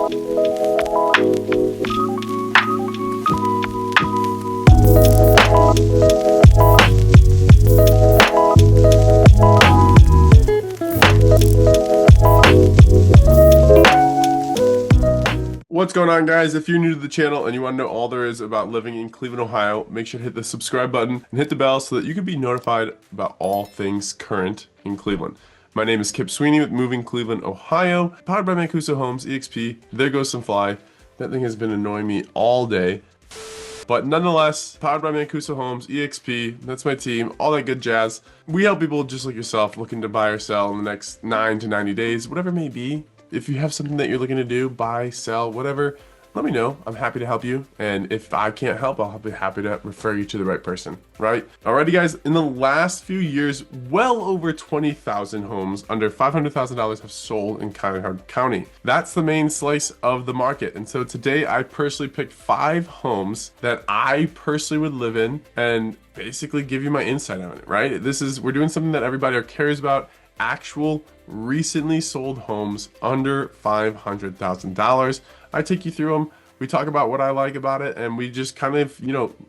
What's going on, guys? If you're new to the channel and you want to know all there is about living in Cleveland, Ohio, make sure to hit the subscribe button and hit the bell so that you can be notified about all things current in Cleveland. My name is Kip Sweeney with Moving Cleveland, Ohio, powered by Mancuso Homes, EXP. There goes some fly. That thing has been annoying me all day. But nonetheless, powered by Mancuso Homes, EXP, that's my team, all that good jazz. We help people just like yourself looking to buy or sell in the next 9 to 90 days, whatever it may be. If you have something that you're looking to do, buy, sell, whatever, let me know. I'm happy to help you. And if I can't help, I'll be happy to refer you to the right person, right? Alrighty, guys, in the last few years, well over 20,000 homes under $500,000 have sold in Chagrin County. That's the main slice of the market. And so today I personally picked 5 homes that I personally would live in and basically give you my insight on it, right? We're doing something that everybody cares about. Actual recently sold homes under $500,000. I take you through them. We talk about what I like about it, and we just kind of,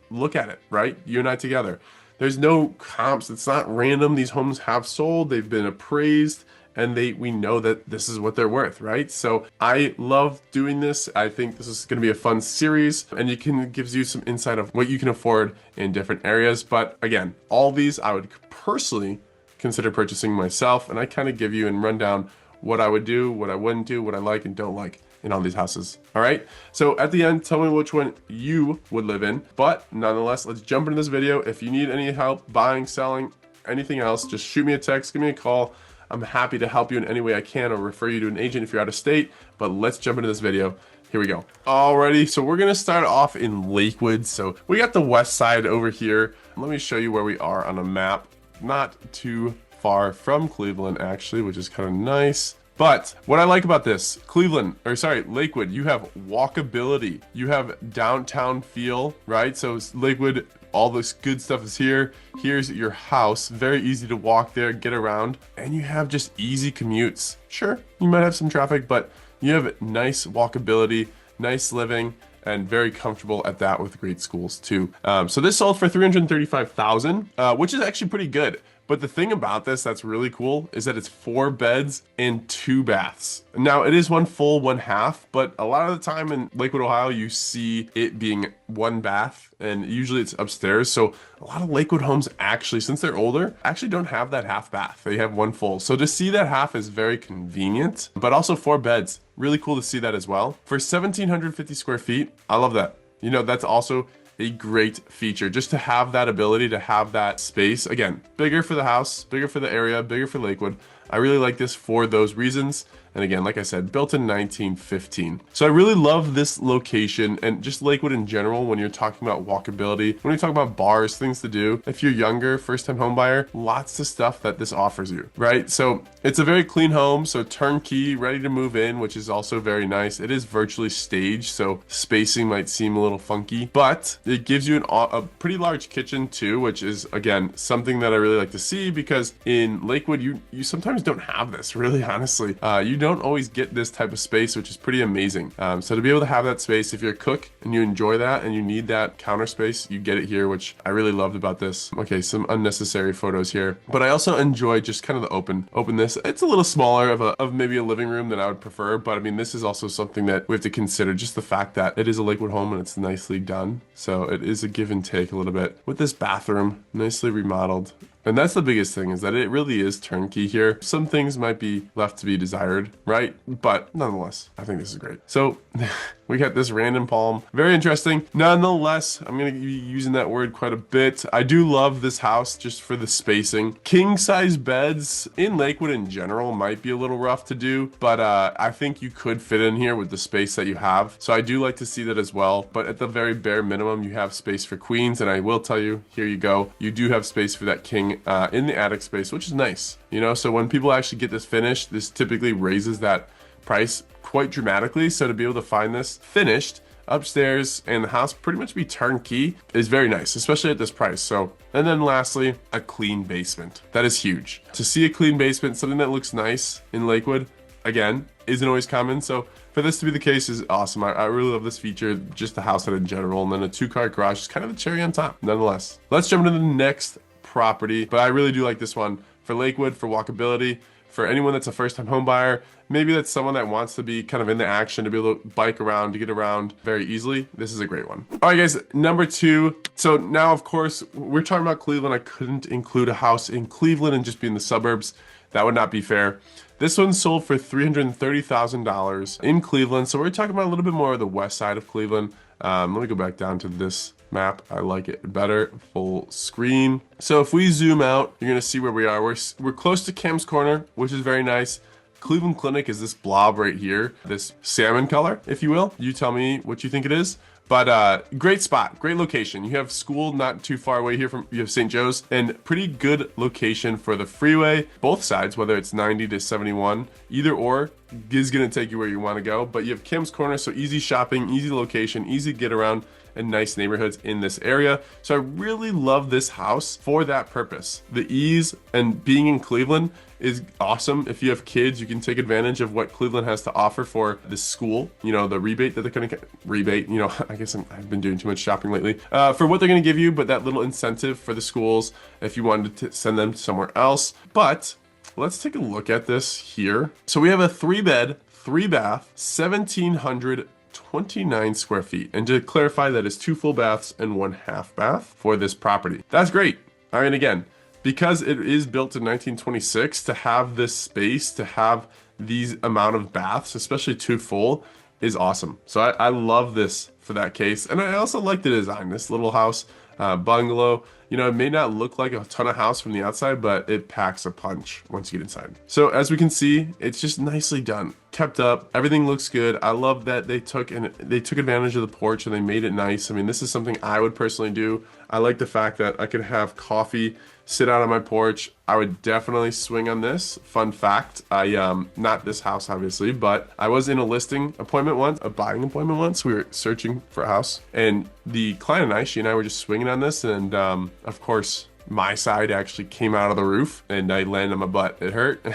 look at it, right? You and I together. There's no comps. It's not random. These homes have sold. They've been appraised, and we know that this is what they're worth, right? So I love doing this. I think this is going to be a fun series, and gives you some insight of what you can afford in different areas. But again, all these I would personally consider purchasing myself, and I kind of give you and run down what I would do, what I wouldn't do, what I like and don't like in all these houses. All right, so at the end, tell me which one you would live in. But nonetheless, let's jump into this video. If you need any help buying, selling, anything else, just shoot me a text, give me a call. I'm happy to help you in any way I can, or refer you to an agent if you're out of state. But let's jump into this video. Here we go. Alrighty, so we're gonna start off in Lakewood. So we got the west side over here. Let me show you where we are on a map. Not too far from Cleveland, actually, which is kind of nice. But what I like about this, Lakewood, you have walkability, you have downtown feel, right? So Lakewood, all this good stuff is here. Here's your house, very easy to walk there, get around, and you have just easy commutes. Sure, you might have some traffic, but you have nice walkability, nice living, and very comfortable at that with great schools too. So this sold for $335,000, which is actually pretty good. But the thing about this that's really cool is that it's 4 beds and 2 baths. Now it is 1 full, 1 half, but a lot of the time in Lakewood, Ohio, you see it being 1 bath, and usually it's upstairs. So a lot of Lakewood homes actually, since they're older, actually don't have that half bath. They have 1 full. So to see that half is very convenient, but also 4 beds. Really cool to see that as well. For 1,750 square feet, I love that. That's also a great feature, just to have that ability to have that space. Again, bigger for the house, bigger for the area, bigger for Lakewood. I really like this for those reasons. And again, like I said, built in 1915. So I really love this location and just Lakewood in general when you're talking about walkability, when you talk about bars, things to do. If you're younger, first-time home buyer, lots of stuff that this offers you, right? So it's a very clean home, so turnkey, ready to move in, which is also very nice. It is virtually staged, so spacing might seem a little funky, but it gives you a pretty large kitchen too, which is, again, something that I really like to see, because in Lakewood, you sometimes don't have this, really, honestly. You don't always get this type of space, which is pretty amazing. So to be able to have that space, if you're a cook and you enjoy that and you need that counter space, you get it here, which I really loved about this. Okay, some unnecessary photos here, but I also enjoy just kind of the openness. It's a little smaller of maybe a living room than I would prefer, but I mean, this is also something that we have to consider, just the fact that it is a Lakewood home and it's nicely done. So it is a give and take a little bit with this bathroom, nicely remodeled. And that's the biggest thing, is that it really is turnkey here. Some things might be left to be desired, right? But nonetheless, I think this is great. So we got this random palm. Very interesting. Nonetheless, I'm going to be using that word quite a bit. I do love this house just for the spacing. King size beds in Lakewood in general might be a little rough to do, but I think you could fit in here with the space that you have. So I do like to see that as well. But at the very bare minimum, you have space for queens. And I will tell you, here you go. You do have space for that king in the attic space, which is nice. So when people actually get this finished, this typically raises that price quite dramatically. So to be able to find this finished upstairs and the house pretty much be turnkey is very nice, especially at this price. So, and then lastly, a clean basement. That is huge. To see a clean basement, something that looks nice in Lakewood, again, isn't always common. So for this to be the case is awesome. I really love this feature, just the house in general, and then a 2-car garage is kind of the cherry on top, nonetheless. Let's jump into the next property, but I really do like this one for Lakewood, for walkability, for anyone that's a first-time home buyer. Maybe that's someone that wants to be kind of in the action, to be able to bike around, to get around very easily. This is a great one. All right, guys, number 2. So now, of course, we're talking about Cleveland. I couldn't include a house in Cleveland and just be in the suburbs. That would not be fair. This one sold for $330,000 in Cleveland. So we're talking about a little bit more of the west side of Cleveland. Let me go back down to this map. I like it better, full screen. So if we zoom out, you're gonna see where we are. We're close to Cam's Corner, which is very nice. Cleveland Clinic is this blob right here, this salmon color, if you will. You tell me what you think it is. But great spot, great location. You have school not too far away here from, you have St. Joe's, and pretty good location for the freeway. Both sides, whether it's 90 to 71, either or is gonna take you where you wanna go. But you have Cam's Corner, so easy shopping, easy location, easy to get around, and nice neighborhoods in this area. So I really love this house for that purpose. The ease and being in Cleveland is awesome. If you have kids, you can take advantage of what Cleveland has to offer for the school. You know, the rebate that they're gonna get, rebate, you know, I guess I've been doing too much shopping lately, for what they're gonna give you, but that little incentive for the schools if you wanted to send them somewhere else. But let's take a look at this here. So we have a 3-bed, 3-bath, 1,729 square feet. And to clarify, that is 2 full baths and 1 half bath for this property. That's great. I mean, again, because it is built in 1926, to have this space, to have these amount of baths, especially 2 full, is awesome. So I love this for that case. And I also like the design, this little house, bungalow. You know, it may not look like a ton of house from the outside, but it packs a punch once you get inside. So as we can see, it's just nicely done, kept up. Everything looks good. I love that they took advantage of the porch and they made it nice. I mean, this is something I would personally do. I like the fact that I could have coffee, sit out on my porch. I would definitely swing on this. Fun fact, not this house obviously, but I was in a listing appointment once, a buying appointment once. We were searching for a house, and the client and I, she and I were just swinging on this, and of course, my side actually came out of the roof and I landed on my butt. It hurt.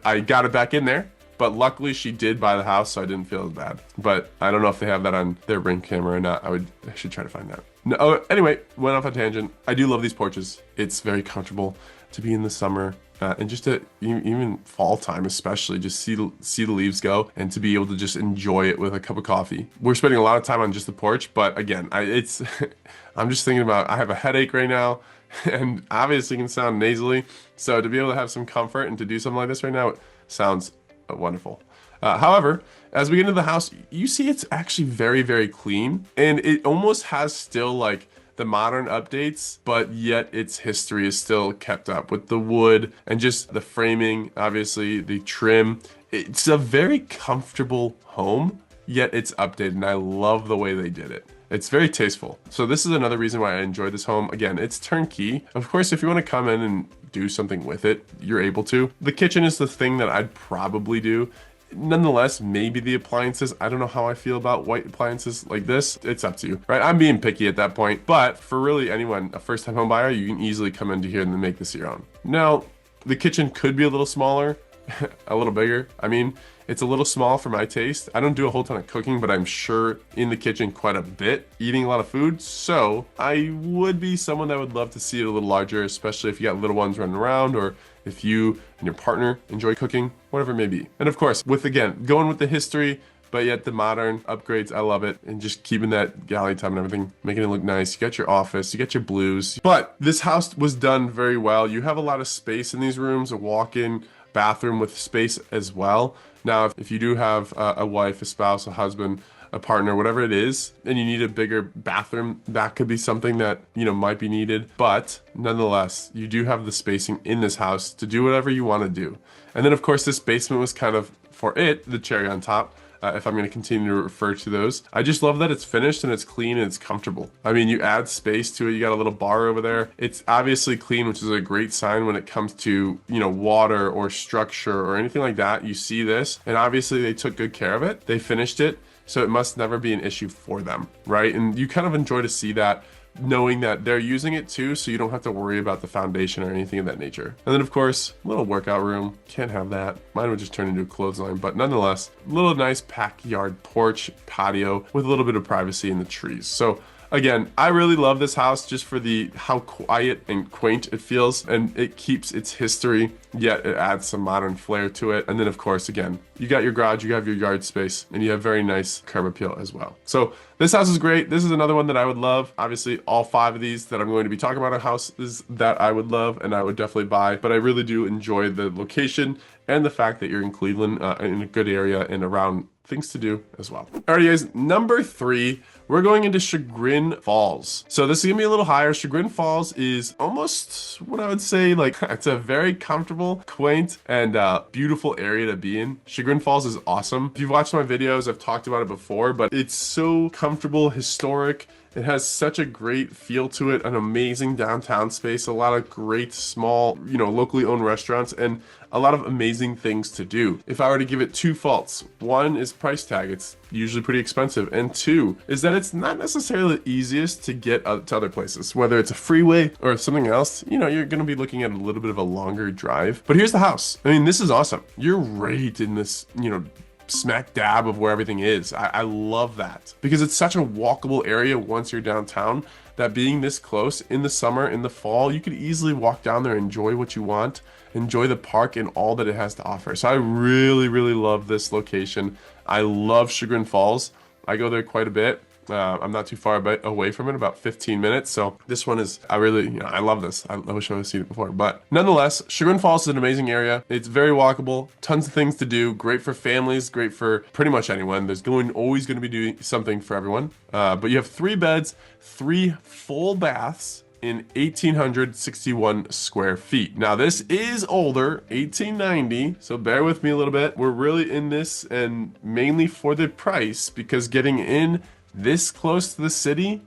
I got it back in there, but luckily she did buy the house, so I didn't feel as bad. But I don't know if they have that on their Ring camera or not. I should try to find that. No, anyway, went off a tangent. I do love these porches. It's very comfortable to be in the summer and just to even fall time, especially just see the leaves go and to be able to just enjoy it with a cup of coffee. We're spending a lot of time on just the porch, but again, I'm just thinking about, I have a headache right now, and obviously can sound nasally. So to be able to have some comfort and to do something like this right now, it sounds wonderful. However, as we get into the house, you see it's actually very, very clean, and it almost has still like the modern updates, but yet its history is still kept up with the wood and just the framing, obviously the trim. It's a very comfortable home, yet it's updated, and I love the way they did it. It's very tasteful. So this is another reason why I enjoy this home. Again, it's turnkey. Of course, if you want to come in and do something with it, you're able to. The kitchen is the thing that I'd probably do. Nonetheless, maybe the appliances. I don't know how I feel about white appliances like this. It's up to you, right? I'm being picky at that point. But for really anyone, a first-time home buyer, you can easily come into here and make this your own. Now, the kitchen could be a little smaller, a little bigger. I mean, it's a little small for my taste. I don't do a whole ton of cooking, but I'm sure in the kitchen quite a bit, eating a lot of food. So I would be someone that would love to see it a little larger, especially if you got little ones running around, or if you and your partner enjoy cooking, whatever it may be. And of course, again, going with the history, but yet the modern upgrades, I love it. And just keeping that galley tub and everything, making it look nice. You got your office, you got your blues. But this house was done very well. You have a lot of space in these rooms, a walk-in bathroom with space as well. Now, if you do have a wife, a spouse, a husband, a partner, whatever it is, and you need a bigger bathroom, that could be something that, you know, might be needed. But nonetheless, you do have the spacing in this house to do whatever you want to do. And then of course, this basement was kind of, for it, the cherry on top. If I'm going to continue to refer to those. I just love that it's finished and it's clean and it's comfortable. I mean, you add space to it. You got a little bar over there. It's obviously clean, which is a great sign when it comes to, you know, water or structure or anything like that. You see this, and obviously they took good care of it. They finished it, so it must never be an issue for them, right? And you kind of enjoy to see that knowing that they're using it too, so you don't have to worry about the foundation or anything of that nature. And then of course, little workout room, can't have that. Mine would just turn into a clothesline, but nonetheless, little nice backyard porch, patio with a little bit of privacy in the trees. So again, I really love this house just for how quiet and quaint it feels, and it keeps its history, yet it adds some modern flair to it. And then of course, again, you got your garage, you have your yard space, and you have very nice curb appeal as well. So this house is great. This is another one that I would love. Obviously, all 5 of these that I'm going to be talking about are houses that I would love and I would definitely buy, but I really do enjoy the location and the fact that you're in Cleveland, in a good area and around things to do as well. Alrighty guys, number 3, we're going into Chagrin Falls. So this is gonna be a little higher. Chagrin Falls is almost what I would say, like, it's a very comfortable, quaint, and beautiful area to be in. Chagrin Falls is awesome. If you've watched my videos, I've talked about it before, but it's so comfortable, historic. It has such a great feel to it, an amazing downtown space, a lot of great small, locally owned restaurants, and a lot of amazing things to do. If I were to give it 2 faults, 1 is price tag. It's usually pretty expensive. And 2 is that it's not necessarily the easiest to get to other places, whether it's a freeway or something else. You're going to be looking at a little bit of a longer drive. But here's the house. I mean, this is awesome. You're right in this, smack dab of where everything is. I love that because it's such a walkable area once you're downtown, that being this close in the summer, in the fall, you could easily walk down there, enjoy what you want, enjoy the park and all that it has to offer. So I really, really love this location. I love Chagrin Falls. I go there quite a bit. I'm not too far away from it, about 15 minutes. So this one is, I love this. I wish I would have seen it before. But nonetheless, Chagrin Falls is an amazing area. It's very walkable, tons of things to do, great for families, great for pretty much anyone. There's always going to be doing something for everyone. But you have 3 beds, 3 full baths in 1,861 square feet. Now this is older, 1890, so bear with me a little bit. We're really in this and mainly for the price, because getting in this close to the city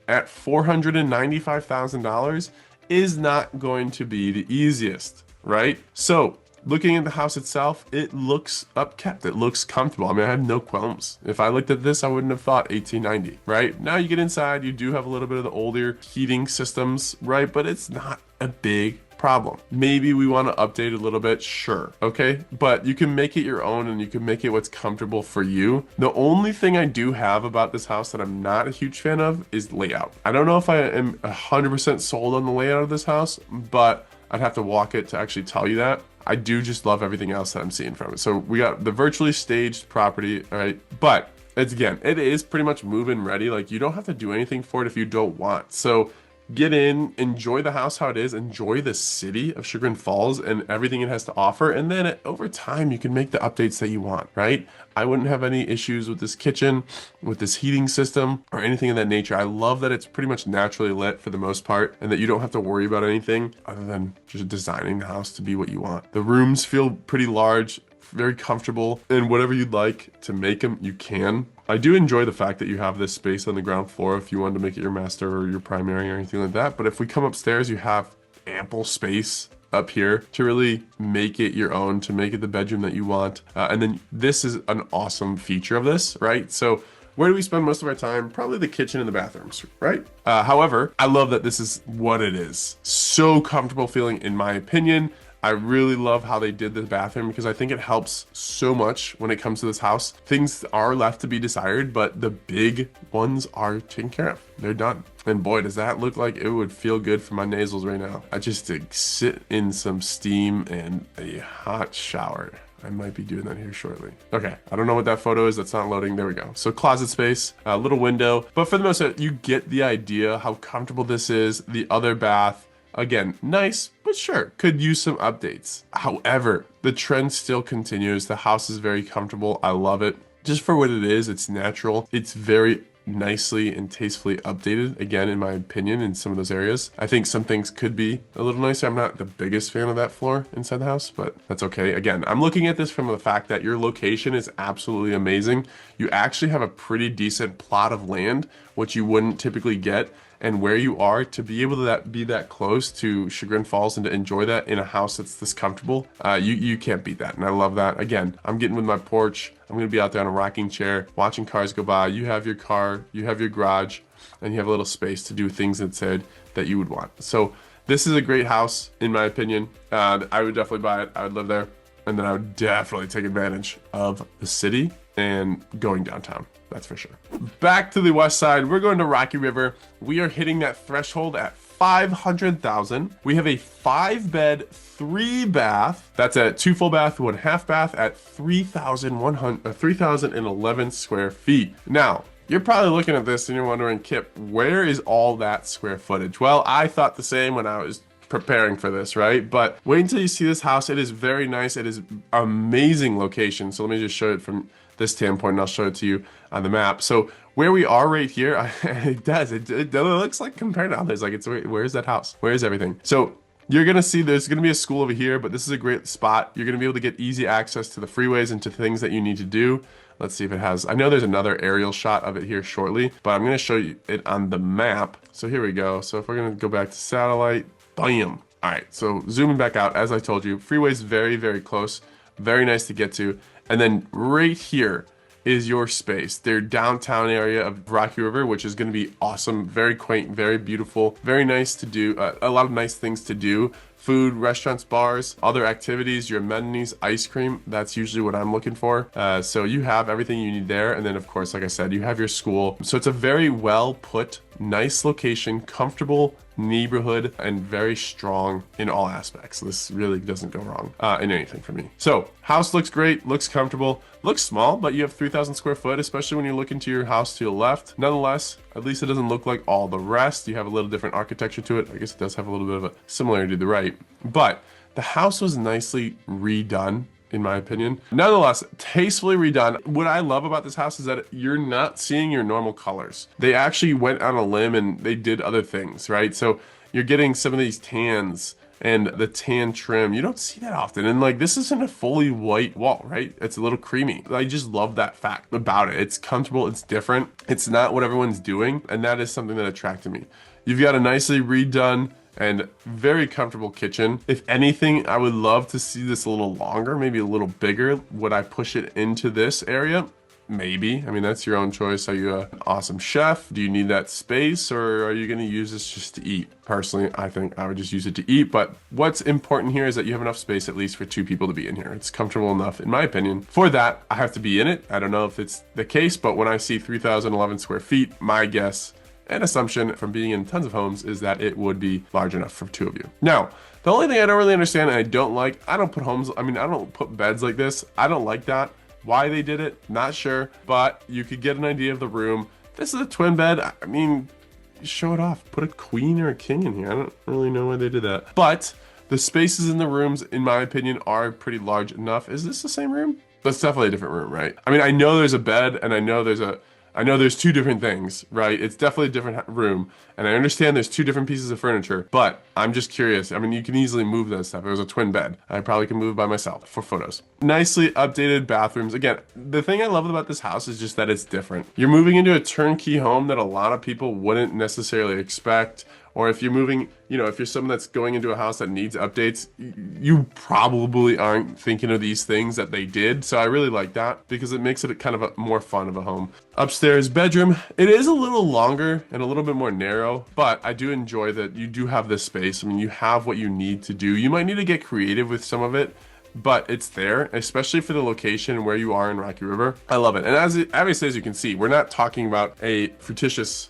at $495,000 is not going to be the easiest, right? So looking at the house itself, it looks upkept, it looks comfortable. I mean, I have no qualms. If I looked at this, I wouldn't have thought 1890, right? Now you get inside, you do have a little bit of the older heating systems, right? But it's not a big problem. Maybe we want to update a little bit, sure, okay? But you can make it your own and you can make it what's comfortable for you. The only thing I do have about this house that I'm not a huge fan of is layout. I don't know if I am 100% sold on the layout of this house, but I'd have to walk it to actually tell you that. I do just love everything else that I'm seeing from it. So we got the virtually staged property, all right? But it is pretty much move-in ready. Like, you don't have to do anything for it if you don't want. So get in, enjoy the house how it is, enjoy the city of Chagrin Falls and everything it has to offer, and then over time you can make the updates that you want, right? I wouldn't have any issues with this kitchen, with this heating system, or anything of that nature. I love that it's pretty much naturally lit for the most part, and that you don't have to worry about anything other than just designing the house to be what you want. The rooms feel pretty large, very comfortable, and whatever you'd like to make them, you can. I do enjoy the fact that you have this space on the ground floor if you wanted to make it your master or your primary or anything like that. But if we come upstairs, you have ample space up here to really make it your own, to make it the bedroom that you want. And then this is an awesome feature of this, right? So where do we spend most of our time? Probably the kitchen and the bathrooms, right? However, I love that this is what it is. So comfortable feeling, in my opinion. I really love how they did the bathroom because I think it helps so much when it comes to this house. Things are left to be desired, but the big ones are taken care of. They're done. And boy, does that look like it would feel good for my nasals right now. I just sit in some steam and a hot shower. I might be doing that here shortly. Okay, I don't know what that photo is. That's not loading. There we go. So closet space, a little window. But for the most part, you get the idea how comfortable this is. The other bath, again, nice, but sure, could use some updates. However, the trend still continues. The house is very comfortable. I love it. Just for what it is, it's natural. It's very nicely and tastefully updated, again, in my opinion, in some of those areas. I think some things could be a little nicer. I'm not the biggest fan of that floor inside the house, but that's okay. Again, I'm looking at this from the fact that your location is absolutely amazing. You actually have a pretty decent plot of land, which you wouldn't typically get. and where you are, to be able to be that close to Chagrin Falls and to enjoy that in a house that's this comfortable, you can't beat that. And I love that. Again, I'm getting with my porch. I'm gonna be out there on a rocking chair, watching cars go by. You have your car, you have your garage, and you have a little space to do things inside that you would want. So this is a great house, in my opinion. I would definitely buy it. I would live there. And then I would definitely take advantage of the city and going downtown. That's for sure. Back to the west side, we're going to Rocky River. We are hitting that threshold at 500,000. We have a 5-bed, 3-bath. That's a 2 full bath, 1 half bath at 3,011 square feet. Now, you're probably looking at this and you're wondering, Kip, where is all that square footage? Well, I thought the same when I was preparing for this, right? But wait until you see this house. It is very nice. It is amazing location. So let me just show it from this standpoint, and I'll show it to you on the map. So where we are right here, it looks like compared to others, like it's, where's that house? Where's everything? So you're gonna see there's gonna be a school over here, but this is a great spot. You're gonna be able to get easy access to the freeways and to things that you need to do. Let's see if it has, I know there's another aerial shot of it here shortly, but I'm gonna show you it on the map. So here we go. So if we're gonna go back to satellite, bam. All right, so zooming back out, as I told you, freeway's very, very close, very nice to get to. And then right here is your space, their downtown area of Rocky River, which is going to be awesome, very quaint, very beautiful, very nice to do, a lot of nice things to do. Food, restaurants, bars, other activities, your amenities, ice cream. That's usually what I'm looking for. So you have everything you need there. And then of course, like I said, you have your school. So it's a very well put, nice location, comfortable neighborhood, and very strong in all aspects. This really doesn't go wrong in anything for me. So house looks great, looks comfortable, looks small, but you have 3,000 square foot, especially when you look into your house to the left. Nonetheless, at least it doesn't look like all the rest. You have a little different architecture to it. I guess it does have a little bit of a similarity to the right, but the house was nicely redone, in my opinion. Nonetheless, tastefully redone. What I love about this house is that you're not seeing your normal colors. They actually went on a limb and they did other things, right? So you're getting some of these tans and the tan trim. You don't see that often. And like, this isn't a fully white wall, right? It's a little creamy. I just love that fact about it. It's comfortable, it's different. It's not what everyone's doing. And that is something that attracted me. You've got a nicely redone and very comfortable kitchen. If anything, I would love to see this a little longer, maybe a little bigger. Would I push it into this area? Maybe. I mean, that's your own choice. Are you an awesome chef? Do you need that space, or are you gonna use this just to eat? Personally, I think I would just use it to eat, but what's important here is that you have enough space at least for 2 people to be in here. It's comfortable enough, in my opinion. For that, I have to be in it. I don't know if it's the case, but when I see 3,011 square feet, my guess and assumption from being in tons of homes is that it would be large enough for 2 of you. Now, the only thing I don't really understand and I don't like, I don't put beds like this. I don't like that. Why they did it, not sure, but you could get an idea of the room. This is a twin bed. I mean, show it off. Put a queen or a king in here. I don't really know why they did that. But the spaces in the rooms, in my opinion, are pretty large enough. Is this the same room? That's definitely a different room, right? I mean, I know there's a bed and I know there's 2 different things, right? It's definitely a different room. And I understand there's 2 different pieces of furniture, but I'm just curious. I mean, you can easily move that stuff. It was a twin bed. I probably can move it by myself for photos. Nicely updated bathrooms. Again, the thing I love about this house is just that it's different. You're moving into a turnkey home that a lot of people wouldn't necessarily expect. Or if you're moving, you know, if you're someone that's going into a house that needs updates, you probably aren't thinking of these things that they did. So I really like that because it makes it kind of a more fun of a home. Upstairs bedroom, it is a little longer and a little bit more narrow, but I do enjoy that you do have this space. I mean, you have what you need to do. You might need to get creative with some of it, but it's there, especially for the location where you are in Rocky River. I love it. And obviously, as you can see, we're not talking about a fictitious,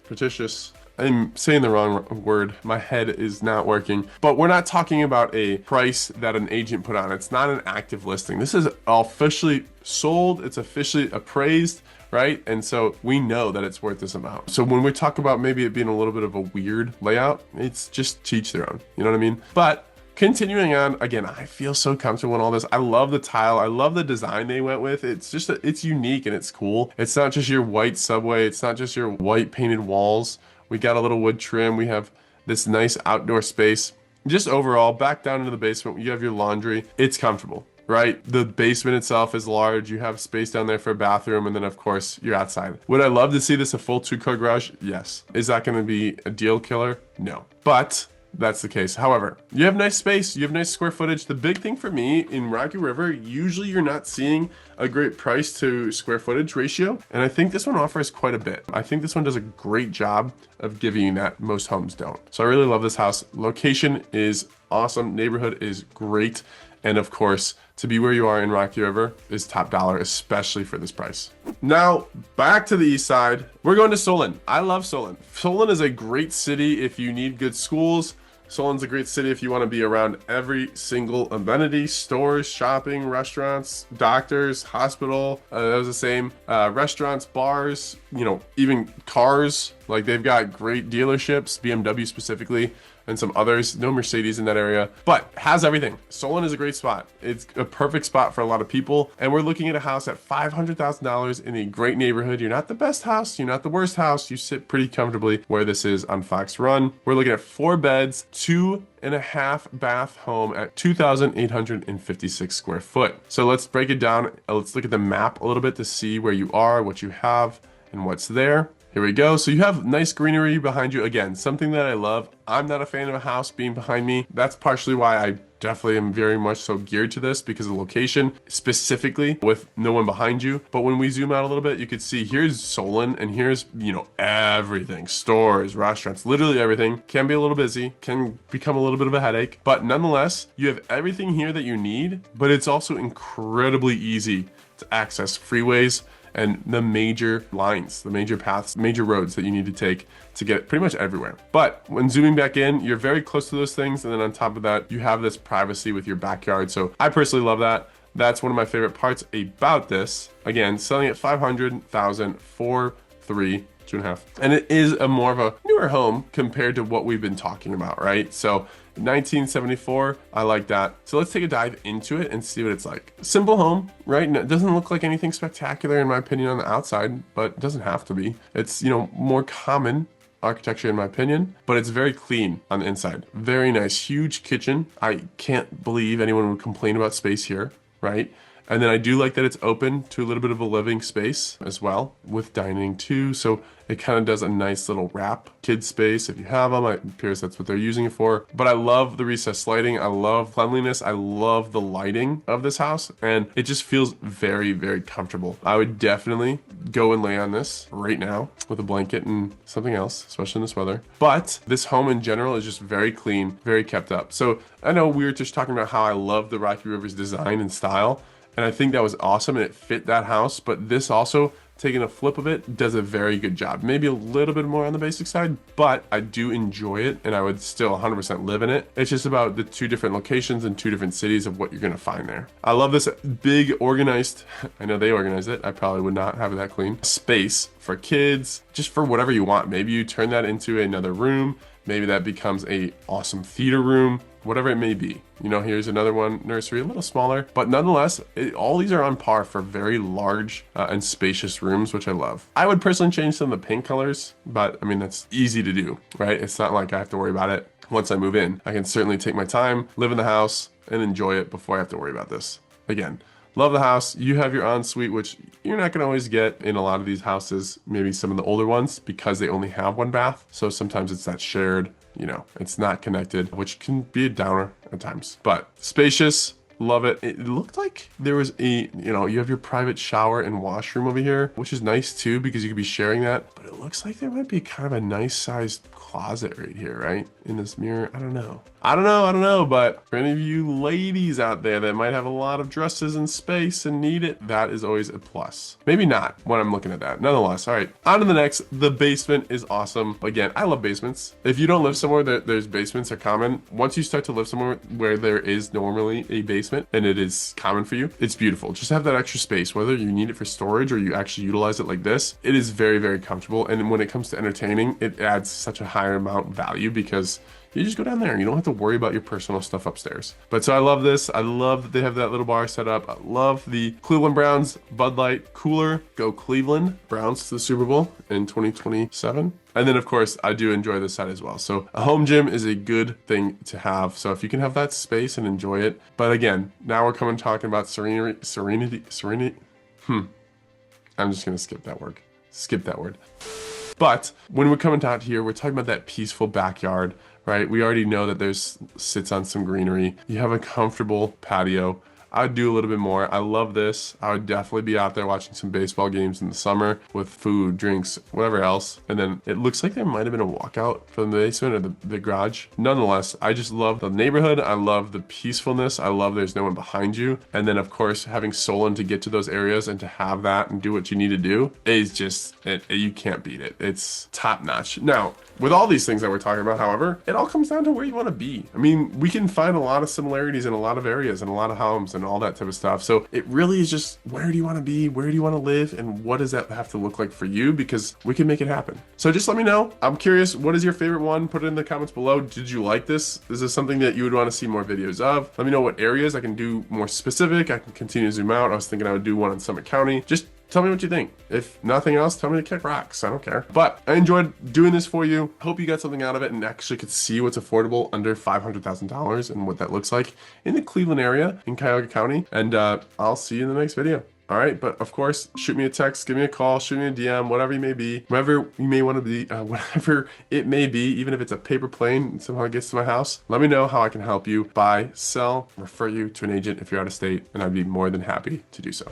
I'm saying the wrong word. My head is not working. But we're not talking about a price that an agent put on. It's not an active listing. This is officially sold. It's officially appraised, right? And so we know that it's worth this amount. So when we talk about maybe it being a little bit of a weird layout, it's just to each their own. You know what I mean? But continuing on, again, I feel so comfortable in all this. I love the tile. I love the design they went with. It's just, it's unique and it's cool. It's not just your white subway. It's not just your white painted walls. We got a little wood trim. We have this nice outdoor space. Just overall, back down into the basement, you have your laundry. It's comfortable. right? The basement itself is large. You have space down there for a bathroom, and then of course you're outside. Would I love to see this a full 2-car garage? Yes. Is that going to be a deal killer? No. But that's the case. However, you have nice space, you have nice square footage. The big thing for me in Rocky River, usually you're not seeing a great price to square footage ratio, and I think this one offers quite a bit. I think this one does a great job of giving you that. Most homes don't. So I really love this house. Location is awesome, neighborhood is great, and of course, to be where you are in Rocky River is top dollar, especially for this price. Now, back to the east side, we're going to Solon. I love Solon. Solon is a great city if you need good schools. Solon's a great city if you want to be around every single amenity, stores, shopping, restaurants, doctors, hospital, that was the same, restaurants, bars, you know, even cars. Like, they've got great dealerships, BMW specifically, and some others. No Mercedes in that area, but has everything. Solon is a great spot. It's a perfect spot for a lot of people, and we're looking at a house at $500,000 in a great neighborhood. You're not the best house, you're not the worst house. You sit pretty comfortably where this is on Fox Run. We're looking at 4 beds, 2.5 bath home at 2,856 square foot. So let's break it down. Let's look at the map a little bit to see where you are, what you have, and what's there. Here we go. So you have nice greenery behind you. Again, something that I love. I'm not a fan of a house being behind me. That's partially why I definitely am very much so geared to this, because of the location, specifically with no one behind you. But when we zoom out a little bit, you could see here's Solon, and here's, you know, everything, stores, restaurants, literally everything. Can be a little busy, can become a little bit of a headache, but nonetheless, you have everything here that you need, but it's also incredibly easy to access freeways and the major lines, the major paths, major roads that you need to take to get pretty much everywhere. But when zooming back in, you're very close to those things. And then on top of that, you have this privacy with your backyard. So I personally love that. That's one of my favorite parts about this. Again, selling at $500,000 for 2.5. And it is a more of a newer home compared to what we've been talking about, right? So 1974, I like that. So let's take a dive into it and see what it's like. Simple home, right? It doesn't look like anything spectacular in my opinion on the outside, but it doesn't have to be. It's, you know, more common architecture in my opinion, but it's very clean on the inside. Very nice, huge kitchen. I can't believe anyone would complain about space here, right? And then I do like that it's open to a little bit of a living space as well, with dining too. So it kind of does a nice little wrap. Kid space, if you have them, it appears that's what they're using it for. But I love the recessed lighting. I love cleanliness. I love the lighting of this house. And it just feels very, very comfortable. I would definitely go and lay on this right now with a blanket and something else, especially in this weather. But this home in general is just very clean, very kept up. So I know we were just talking about how I love the Rocky River's design and style. And I think that was awesome and it fit that house, but this also, taking a flip of it, does a very good job. Maybe a little bit more on the basic side, but I do enjoy it and I would still 100% live in it. It's just about the 2 different locations and 2 different cities of what you're gonna find there. I love this big organized, I know they organized it, I probably would not have it that clean, space for kids, just for whatever you want. Maybe you turn that into another room, maybe that becomes a awesome theater room, whatever it may be. You know, here's another one, nursery, a little smaller, but nonetheless, all these are on par for very large and spacious rooms, which I love. I would personally change some of the paint colors, but I mean, that's easy to do, right? It's not like I have to worry about it once I move in. I can certainly take my time, live in the house, and enjoy it before I have to worry about this. Again, love the house. You have your ensuite, which you're not gonna always get in a lot of these houses, maybe some of the older ones, because they only have 1 bath. So sometimes it's that shared, you know, it's not connected, which can be a downer at times, but spacious, love it. It looked like there was a, you know, you have your private shower and washroom over here, which is nice too, because you could be sharing that, but it looks like there might be kind of a nice sized closet right here, right? In this mirror, I don't know, but for any of you ladies out there that might have a lot of dresses and space and need it, that is always a plus. Maybe not when I'm looking at that. Nonetheless, all right, on to the next. The basement is awesome. Again, I love basements. If you don't live somewhere that there's basements are common, once you start to live somewhere where there is normally a basement and it is common for you, it's beautiful. Just have that extra space, whether you need it for storage or you actually utilize it like this, it is very, very comfortable. And when it comes to entertaining, it adds such a higher amount of value because you just go down there. You don't have to worry about your personal stuff upstairs. But so I love this. I love that they have that little bar set up. I love the Cleveland Browns Bud Light cooler. Go Cleveland Browns to the Super Bowl in 2027. And then of course, I do enjoy this side as well. So a home gym is a good thing to have. So if you can have that space and enjoy it. But again, now we're coming talking about serenity. I'm just gonna skip that word. Skip that word. But when we're coming out here, we're talking about that peaceful backyard, right? We already know that there's sits on some greenery. You have a comfortable patio. I would do a little bit more. I love this. I would definitely be out there watching some baseball games in the summer with food, drinks, whatever else. And then it looks like there might have been a walkout from the basement or the garage. Nonetheless, I just love the neighborhood. I love the peacefulness. I love there's no one behind you. And then of course, having Solon to get to those areas and to have that and do what you need to do is just, you can't beat it. It's top notch. Now, with all these things that we're talking about, however, it all comes down to where you want to be. I mean, we can find a lot of similarities in a lot of areas and a lot of homes and all that type of stuff. So it really is just, where do you want to be? Where do you want to live? And what does that have to look like for you? Because we can make it happen. So just let me know. I'm curious, what is your favorite one? Put it in the comments below. Did you like this? Is this something that you would want to see more videos of? Let me know what areas I can do more specific. I can continue to zoom out. I was thinking I would do one in Summit County. Just tell me what you think. If nothing else, tell me to kick rocks. I don't care. But I enjoyed doing this for you. Hope you got something out of it and actually could see what's affordable under $500,000 and what that looks like in the Cleveland area in Cuyahoga County. And I'll see you in the next video. All right, but of course, shoot me a text, give me a call, shoot me a DM, whatever you may be, wherever you may want to be, whatever it may be, even if it's a paper plane and somehow it gets to my house, let me know how I can help you buy, sell, refer you to an agent if you're out of state, and I'd be more than happy to do so.